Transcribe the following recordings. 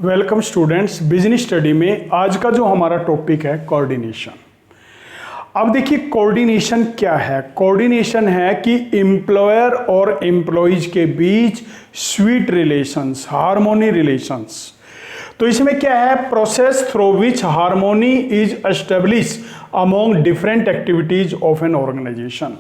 Welcome students, business study में आज का जो हमारा टॉपिक है कोऑर्डिनेशन। अब देखिए कोऑर्डिनेशन क्या है। कोऑर्डिनेशन है कि एम्प्लॉयर और एम्प्लॉइज के बीच स्वीट रिलेशंस, हार्मोनी रिलेशंस। तो इसमें क्या है, process through which harmony is establish among different activities of an organisation.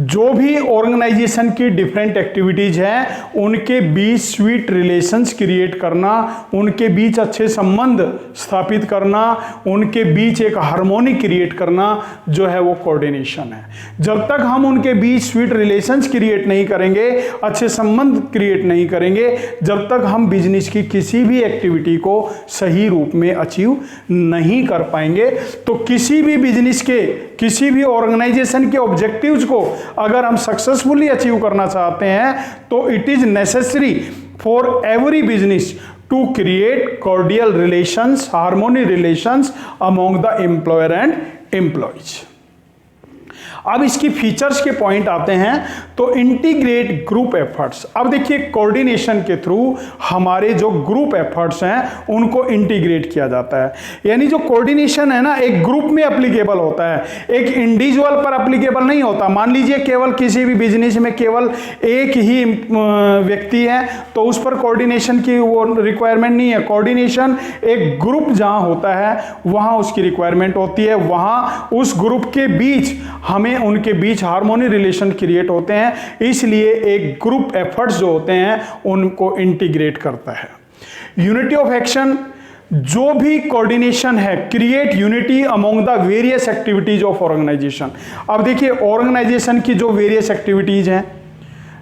जो भी ऑर्गेनाइजेशन की डिफरेंट एक्टिविटीज हैं उनके बीच स्वीट रिलेशंस क्रिएट करना, उनके बीच अच्छे संबंध स्थापित करना, उनके बीच एक हार्मोनी क्रिएट करना जो है वो कोऑर्डिनेशन है। जब तक हम उनके बीच स्वीट रिलेशंस क्रिएट नहीं करेंगे, अच्छे संबंध क्रिएट नहीं करेंगे, जब तक हम बिजनेस की किसी भी एक्टिविटी को सही रूप में अचीव नहीं कर पाएंगे। तो किसी भी बिजनेस के, किसी भी ऑर्गेनाइजेशन के ऑब्जेक्टिव्स को अगर हम सक्सेसफुली अचीव करना चाहते हैं तो it is necessary for every business to create cordial relations, harmony relations among the employer and employees. अब इसकी फीचर्स के पॉइंट आते हैं तो इंटीग्रेट ग्रुप एफर्ट्स। अब देखिए कोऑर्डिनेशन के थ्रू हमारे जो ग्रुप एफर्ट्स हैं उनको इंटीग्रेट किया जाता है। यानी जो कोऑर्डिनेशन है ना, एक ग्रुप में एप्लीकेबल होता है, एक इंडिविजुअल पर एप्लीकेबल नहीं होता। मान लीजिए केवल किसी भी बिजनेस में केवल एक ही व्यक्ति है तो उस पर कोऑर्डिनेशन की वो रिक्वायरमेंट नहीं है। कोऑर्डिनेशन एक ग्रुप जहां होता है वहां उसकी रिक्वायरमेंट होती है, वहां उस ग्रुप के बीच हमें उनके बीच हार्मोनी रिलेशन क्रिएट होते हैं। इसलिए एक ग्रुप एफर्ट्स जो होते हैं उनको इंटीग्रेट करता है। यूनिटी ऑफ एक्शन, जो भी कोऑर्डिनेशन है, create unity among the various activities of organisation. अब देखिए ऑर्गेनाइजेशन की जो वेरियस एक्टिविटीज हैं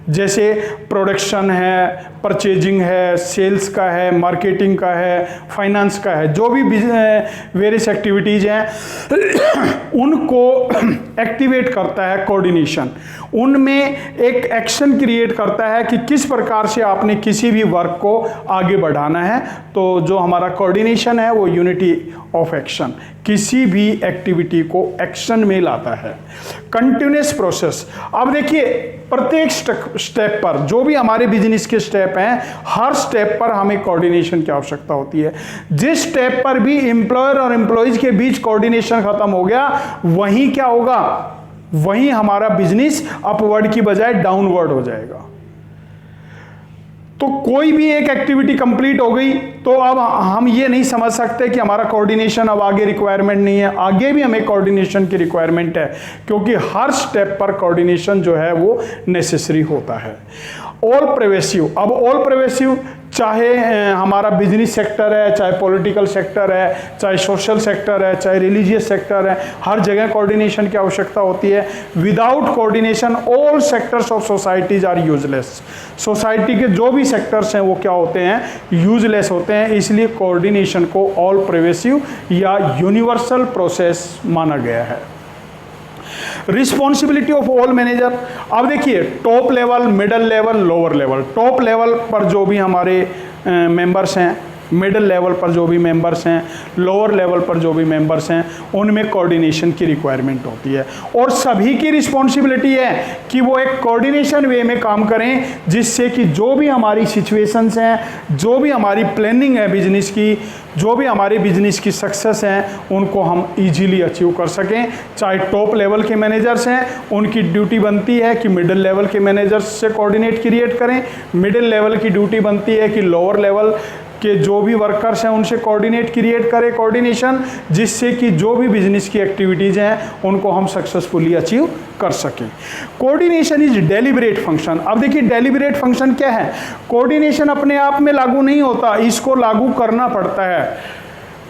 जैसे प्रोडक्शन है, परचेजिंग है, सेल्स का है, मार्केटिंग का है, फाइनेंस का है, जो भी वेरियस एक्टिविटीज हैं उनको एक्टिवेट करता है कोऑर्डिनेशन। उनमें एक एक्शन क्रिएट करता है कि किस प्रकार से आपने किसी भी वर्क को आगे बढ़ाना है। तो जो हमारा कोऑर्डिनेशन है वो यूनिटी ऑफ एक्शन, किसी भी एक्टिविटी को एक्शन में लाता है। कंटिन्यूअस प्रोसेस, अब देखिए प्रत्येक स्टेप पर, जो भी हमारे बिजनेस के स्टेप हैं, हर स्टेप पर हमें कोऑर्डिनेशन की आवश्यकता होती है। जिस स्टेप पर भी एम्प्लॉयर और एम्प्लॉइज के बीच कोऑर्डिनेशन खत्म हो गया, वहीं क्या होगा, वहीं हमारा बिजनेस अपवर्ड की बजाय डाउनवर्ड हो जाएगा। तो कोई भी एक एक्टिविटी कंप्लीट हो गई तो अब हम ये नहीं समझ सकते कि हमारा कोऑर्डिनेशन अब आगे रिक्वायरमेंट नहीं है। आगे भी हमें कोऑर्डिनेशन की रिक्वायरमेंट है, क्योंकि हर स्टेप पर कोऑर्डिनेशन जो है वो नेसेसरी होता है। ऑल प्रेवेसिव, अब ऑल प्रेवेसिव चाहे हमारा बिजनेस सेक्टर है, चाहे पॉलिटिकल सेक्टर है, चाहे सोशल सेक्टर है, चाहे रिलीजियस सेक्टर है, हर जगह कोऑर्डिनेशन की आवश्यकता होती है। Without coordination all sectors of societies are useless. Society के जो भी सेक्टर्स हैं वो क्या होते हैं, यूजलेस होते हैं। इसलिए कोऑर्डिनेशन को ऑल प्रेवेसिव या यूनिवर्सल प्रोसेस माना गया है। रिस्पॉन्सिबिलिटी ऑफ ऑल मैनेजर, अब देखिए top level, middle level, lower level. Top level पर जो भी हमारे मेंबर्स हैं, मिडिल लेवल पर जो भी मेंबर्स हैं, लोअर लेवल पर जो भी मेंबर्स हैं, उनमें कोऑर्डिनेशन की रिक्वायरमेंट होती है। और सभी की रिस्पॉन्सिबिलिटी है कि वो एक कोऑर्डिनेशन वे में काम करें, जिससे कि जो भी हमारी सिचुएशंस हैं, जो भी हमारी प्लानिंग है बिजनेस की, जो भी हमारे बिजनेस की सक्सेस हैं, उनको हम इजीली अचीव कर सकें। चाहे टॉप लेवल के मैनेजर्स हैं, उनकी ड्यूटी बनती है कि मिडिल लेवल के मैनेजर्स से कोऑर्डिनेट क्रिएट करें। मिडिल लेवल की ड्यूटी बनती है कि लोअर लेवल के जो भी वर्कर्स हैं उनसे कोऑर्डिनेट क्रिएट करें कोऑर्डिनेशन, जिससे कि जो भी बिजनेस की एक्टिविटीज़ हैं उनको हम सक्सेसफुली अचीव कर सकें। Coordination is deliberate function. अब देखिए डेलिब्रेट फंक्शन क्या है, कोऑर्डिनेशन अपने आप में लागू नहीं होता, इसको लागू करना पड़ता है।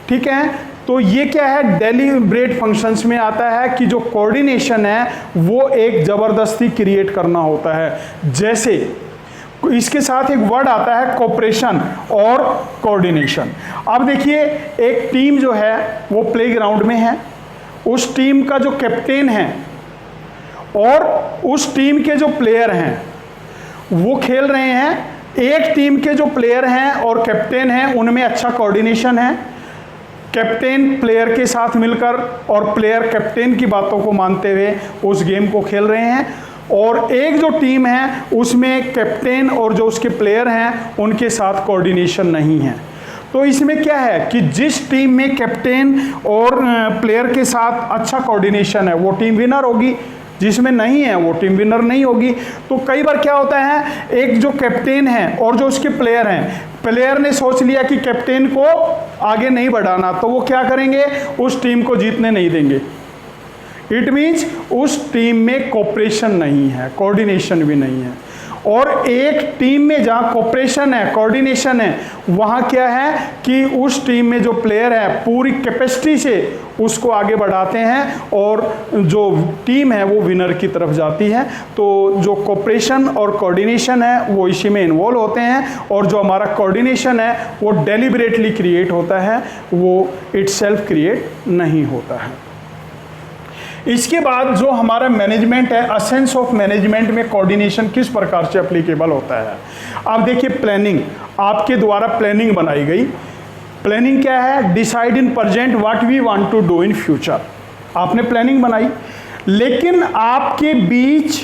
ठीक है, तो ये क्या है, डेलिब्रेट फंक्शंस में आता है कि जो कोऑर्डिनेशन है वो एक ज़बरदस्ती क्रिएट करना होता है। जैसे इसके साथ एक वर्ड आता है कोऑपरेशन और कोऑर्डिनेशन। अब देखिए एक टीम जो है वो प्लेग्राउंड में है, उस टीम का जो कैप्टन है और उस टीम के जो प्लेयर हैं वो खेल रहे हैं। एक टीम के जो प्लेयर हैं और कैप्टन हैं उनमें अच्छा कोऑर्डिनेशन है। कैप्टन प्लेयर के साथ मिलकर और प्लेयर कैप्टन की बातों को मानते हुए उस गेम को खेल रहे हैं। और एक जो टीम है उसमें कैप्टन और जो उसके प्लेयर हैं उनके साथ कोऑर्डिनेशन नहीं है। तो इसमें क्या है कि जिस टीम में कैप्टन और प्लेयर के साथ अच्छा कोऑर्डिनेशन है वो टीम विनर होगी, जिसमें नहीं है वो टीम विनर नहीं होगी। तो कई बार क्या होता है, एक जो कैप्टन है और जो उसके प्लेयर हैं, प्लेयर ने सोच लिया कि कैप्टन को आगे नहीं बढ़ाना, तो वो क्या करेंगे, उस टीम को जीतने नहीं देंगे। इट मीन्स उस टीम में कोऑपरेशन नहीं है, कोऑर्डिनेशन भी नहीं है। और एक टीम में जहाँ कोऑपरेशन है, कोऑर्डिनेशन है, वहाँ क्या है कि उस टीम में जो प्लेयर है पूरी कैपेसिटी से उसको आगे बढ़ाते हैं और जो टीम है वो विनर की तरफ जाती है। तो जो कोऑपरेशन और कोऑर्डिनेशन है वो इसी में इन्वॉल्व होते हैं, और जो हमारा कोऑर्डिनेशन है वो डेलिबरेटली क्रिएट होता है, वो इटसेल्फ क्रिएट नहीं होता है। इसके बाद जो हमारा मैनेजमेंट है, एसेंस ऑफ मैनेजमेंट में कोऑर्डिनेशन किस प्रकार से एप्लीकेबल होता है। अब देखिए प्लानिंग, आपके द्वारा प्लानिंग बनाई गई। प्लानिंग क्या है, decide in present what we want to do in future. आपने प्लानिंग बनाई, लेकिन आपके बीच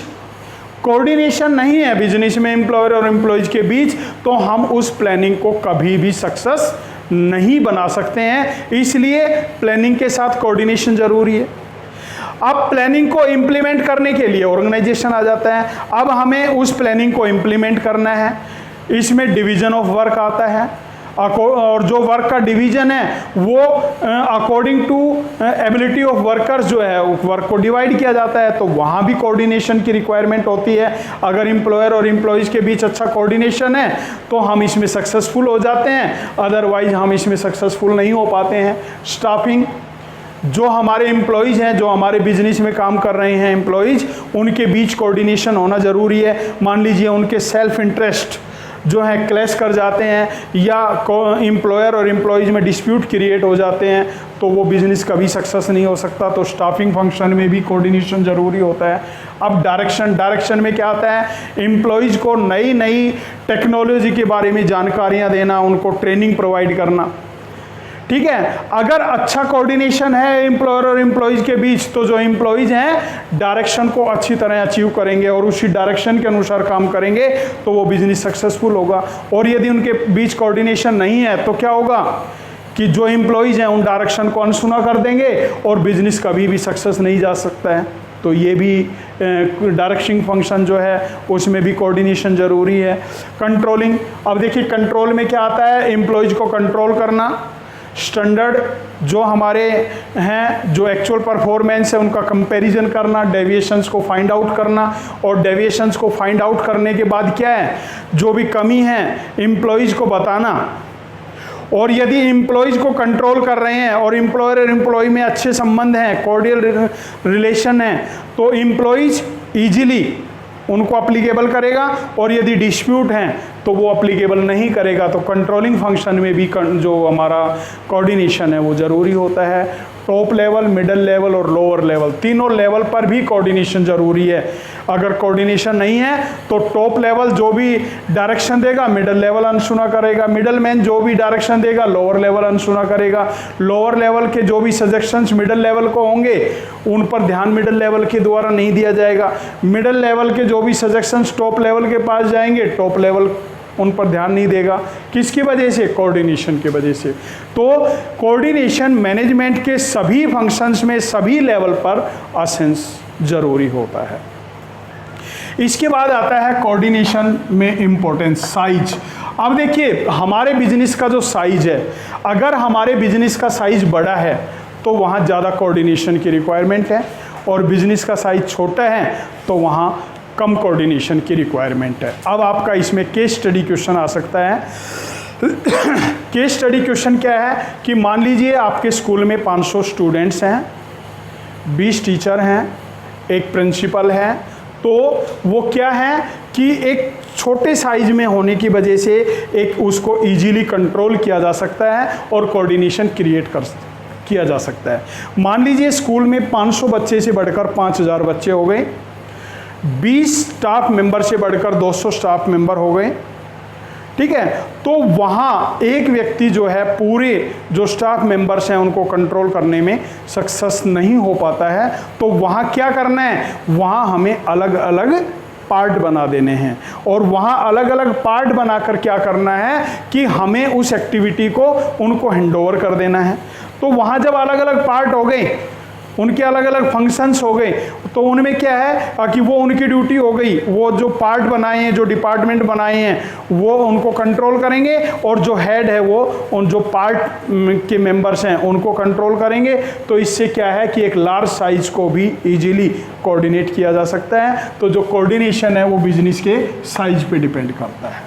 कोऑर्डिनेशन नहीं है बिजनेस में एम्प्लॉयर और एम्प्लॉयज के बीच, तो हम उस प्लानिंग को कभी भी सक्सेस नहीं बना सकते हैं। इसलिए प्लानिंग के साथ कोऑर्डिनेशन जरूरी है। अब प्लानिंग को इम्प्लीमेंट करने के लिए ऑर्गेनाइजेशन आ जाता है। अब हमें उस प्लानिंग को इम्प्लीमेंट करना है, इसमें डिवीजन ऑफ वर्क आता है, और जो वर्क का डिवीजन है वो according to ability of workers जो है वर्क को डिवाइड किया जाता है। तो वहाँ भी कोऑर्डिनेशन की रिक्वायरमेंट होती है। अगर एम्प्लॉयर और एम्प्लॉयज़ के बीच अच्छा कोऑर्डिनेशन है तो हम इसमें सक्सेसफुल हो जाते हैं, अदरवाइज हम इसमें सक्सेसफुल नहीं हो पाते हैं। स्टाफिंग, जो हमारे एम्प्लॉयज़ हैं, जो हमारे बिजनेस में काम कर रहे हैं एम्प्लॉयज़, उनके बीच कोऑर्डिनेशन होना ज़रूरी है। मान लीजिए उनके सेल्फ इंटरेस्ट जो है क्लैश कर जाते हैं, या एम्प्लॉयर और एम्प्लॉयज़ में डिस्प्यूट क्रिएट हो जाते हैं, तो वो बिज़नेस कभी सक्सेस नहीं हो सकता। तो स्टाफिंग फंक्शन में भी कोऑर्डिनेशन ज़रूरी होता है। अब डायरेक्शन में क्या आता है, एम्प्लॉयज़ को नई नई टेक्नोलॉजी के बारे में जानकारियाँ देना, उनको ट्रेनिंग प्रोवाइड करना। ठीक है, अगर अच्छा कोऑर्डिनेशन है एम्प्लॉयर और एम्प्लॉयज़ के बीच, तो जो एम्प्लॉयज़ हैं डायरेक्शन को अच्छी तरह अचीव करेंगे और उसी डायरेक्शन के अनुसार काम करेंगे, तो वो बिजनेस सक्सेसफुल होगा। और यदि उनके बीच कोऑर्डिनेशन नहीं है तो क्या होगा कि जो एम्प्लॉयज़ हैं उन डायरेक्शन को अनसुना कर देंगे और बिजनेस कभी भी सक्सेस नहीं जा सकता है। तो ये भी डायरेक्शन फंक्शन जो है उसमें भी कोऑर्डिनेशन ज़रूरी है। कंट्रोलिंग, अब देखिए कंट्रोल में क्या आता है, एम्प्लॉयज़ को कंट्रोल करना, स्टैंडर्ड जो हमारे हैं, जो एक्चुअल परफॉर्मेंस है उनका कंपैरिजन करना, डेविएशंस को फाइंड आउट करना, और डेविएशंस को फाइंड आउट करने के बाद क्या है, जो भी कमी है एम्प्लॉयज़ को बताना। और यदि एम्प्लॉयज़ को कंट्रोल कर रहे हैं और एम्प्लॉयर और एम्प्लॉय में अच्छे संबंध हैं, कॉर्डियल रिलेशन है, तो एम्प्लॉयज़ ईजिली उनको अप्लीकेबल करेगा, और यदि डिस्प्यूट हैं तो वो अप्लीकेबल नहीं करेगा। तो कंट्रोलिंग फंक्शन में भी जो हमारा कोऑर्डिनेशन है वो ज़रूरी होता है। टॉप लेवल, मिडिल लेवल और लोअर लेवल, तीनों लेवल पर भी कोऑर्डिनेशन ज़रूरी है। अगर कोऑर्डिनेशन नहीं है तो टॉप लेवल जो भी डायरेक्शन देगा मिडिल लेवल अनसुना करेगा, मिडिल मैन जो भी डायरेक्शन देगा लोअर लेवल अनसुना करेगा, लोअर लेवल के जो भी सजेशंस मिडिल लेवल को होंगे उन पर ध्यान मिडिल लेवल के द्वारा नहीं दिया जाएगा, मिडिल लेवल के जो भी सजेशंस टॉप लेवल के पास जाएंगे टॉप लेवल उन पर ध्यान नहीं देगा। किसकी वजह से, कोऑर्डिनेशन की वजह से। तो कोऑर्डिनेशन मैनेजमेंट के सभी फंक्शंस में सभी लेवल पर असेंस जरूरी होता है। इसके बाद आता है कोऑर्डिनेशन में इंपॉर्टेंस, साइज। अब देखिए हमारे बिजनेस का जो साइज है, अगर हमारे बिजनेस का साइज बड़ा है तो वहाँ ज़्यादा कोऑर्डिनेशन की रिक्वायरमेंट है, और बिजनेस का साइज छोटा है तो वहाँ कम कोऑर्डिनेशन की रिक्वायरमेंट है। अब आपका इसमें केस स्टडी क्वेश्चन आ सकता है। केस स्टडी क्वेश्चन क्या है कि मान लीजिए आपके स्कूल में 500 स्टूडेंट्स हैं, 20 टीचर हैं, एक प्रिंसिपल है। तो वो क्या है कि एक छोटे साइज में होने की वजह से एक उसको इजीली कंट्रोल किया जा सकता है और कोऑर्डिनेशन क्रिएट किया जा सकता है। मान लीजिए स्कूल में 500 बच्चे से बढ़कर 5000 बच्चे हो गए, 20 स्टाफ मेंबर से बढ़कर 200 स्टाफ मेंबर हो गए। ठीक है, तो वहाँ एक व्यक्ति जो है पूरे जो स्टाफ मेंबर्स हैं उनको कंट्रोल करने में सक्सेस नहीं हो पाता है। तो वहाँ क्या करना है, वहाँ हमें अलग अलग पार्ट बना देने हैं और वहाँ अलग अलग पार्ट बनाकर क्या करना है कि हमें उस एक्टिविटी को उनको हैंडओवर कर देना है। तो वहाँ जब अलग अलग पार्ट हो गए, उनके अलग अलग फंक्शंस हो गए, तो उनमें क्या है कि वो उनकी ड्यूटी हो गई, वो जो पार्ट बनाए हैं, जो डिपार्टमेंट बनाए हैं, वो उनको कंट्रोल करेंगे और जो हेड है वो उन जो पार्ट के मेंबर्स हैं उनको कंट्रोल करेंगे। तो इससे क्या है कि एक लार्ज साइज को भी इजीली कोऑर्डिनेट किया जा सकता है। तो जो कोऑर्डिनेशन है वो बिजनेस के साइज पे डिपेंड करता है।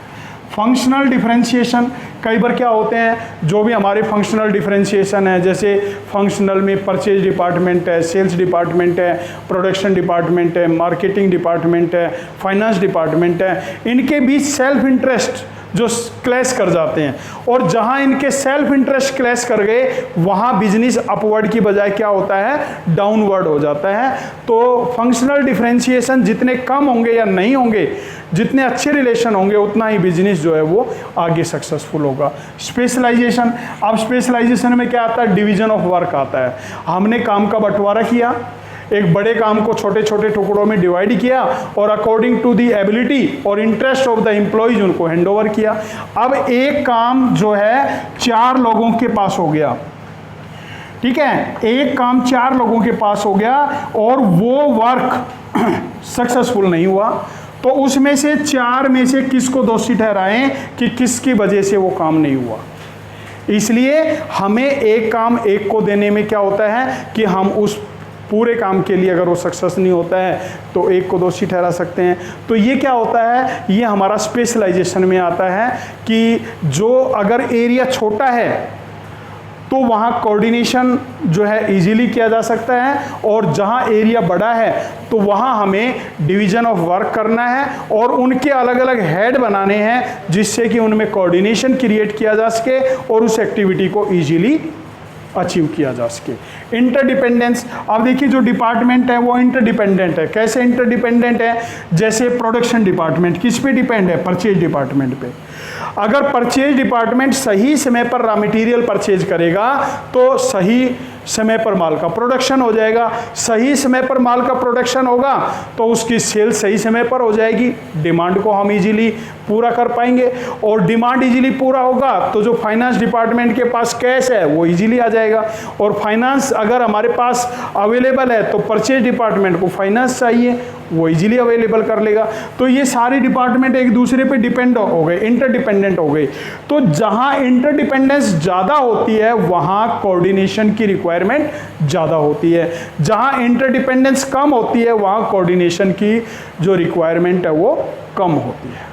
फंक्शनल डिफरेंशिएशन, कई बार क्या होते हैं, जो भी हमारे फंक्शनल डिफरेंशिएशन है, जैसे फंक्शनल में परचेज डिपार्टमेंट है, सेल्स डिपार्टमेंट है, प्रोडक्शन डिपार्टमेंट है, मार्केटिंग डिपार्टमेंट है, फाइनेंस डिपार्टमेंट है, इनके बीच सेल्फ इंटरेस्ट जो क्लैश कर जाते हैं, और जहां इनके सेल्फ इंटरेस्ट क्लैश कर गए वहां बिजनेस अपवर्ड की बजाय क्या होता है, डाउनवर्ड हो जाता है। तो फंक्शनल डिफरेंशिएशन जितने कम होंगे या नहीं होंगे, जितने अच्छे रिलेशन होंगे, उतना ही बिजनेस जो है वो आगे सक्सेसफुल होगा। स्पेशलाइजेशन, अब स्पेशलाइजेशन में क्या आता है, डिवीजन ऑफ वर्क आता है। हमने काम का बंटवारा किया, एक बड़े काम को छोटे छोटे टुकड़ों में डिवाइड किया और अकॉर्डिंग टू द एबिलिटी और इंटरेस्ट ऑफ द एम्प्लॉयज उनको हैंडओवर किया। अब एक काम जो है 4 लोगों के पास हो गया, ठीक है, एक काम 4 लोगों के पास हो गया और वो वर्क सक्सेसफुल नहीं हुआ, तो उसमें से 4 में से किसको दोषी ठहराएं कि किसकी वजह से वो काम नहीं हुआ। इसलिए हमें एक काम एक को देने में क्या होता है कि हम उस पूरे काम के लिए अगर वो सक्सेस नहीं होता है तो एक को दोषी ठहरा सकते हैं। तो ये क्या होता है, ये हमारा स्पेशलाइजेशन में आता है कि जो अगर एरिया छोटा है तो वहाँ कोऑर्डिनेशन जो है इजीली किया जा सकता है, और जहाँ एरिया बड़ा है तो वहाँ हमें डिवीजन ऑफ वर्क करना है और उनके अलग अलग हेड बनाने हैं जिससे कि उनमें कोऑर्डिनेशन क्रिएट किया जा सके और उस एक्टिविटी को इजीली अचीव किया जा सके। इंटरडिपेंडेंस, अब देखिए जो डिपार्टमेंट है वो इंटरडिपेंडेंट है। कैसे इंटरडिपेंडेंट है, जैसे प्रोडक्शन डिपार्टमेंट किस पे डिपेंड है, परचेज डिपार्टमेंट पे। अगर परचेज डिपार्टमेंट सही समय पर रॉ मटेरियल परचेज करेगा तो सही समय पर माल का प्रोडक्शन हो जाएगा, सही समय पर माल का प्रोडक्शन होगा तो उसकी सेल सही समय पर हो जाएगी, डिमांड को हम इजीली पूरा कर पाएंगे, और डिमांड इजीली पूरा होगा तो जो फाइनेंस डिपार्टमेंट के पास कैश है वो इजीली आ जाएगा, और फाइनेंस अगर हमारे पास अवेलेबल है तो परचेज डिपार्टमेंट को फाइनेंस चाहिए, वो इजीली अवेलेबल कर लेगा। तो ये सारे डिपार्टमेंट एक दूसरे पे डिपेंड हो गए, इंटरडिपेंडेंट हो गए। तो जहां इंटरडिपेंडेंस ज़्यादा होती है वहां कोऑर्डिनेशन की रिक्वायरमेंट ज़्यादा होती है, जहां इंटरडिपेंडेंस कम होती है वहां कोऑर्डिनेशन की जो रिक्वायरमेंट है वो कम होती है।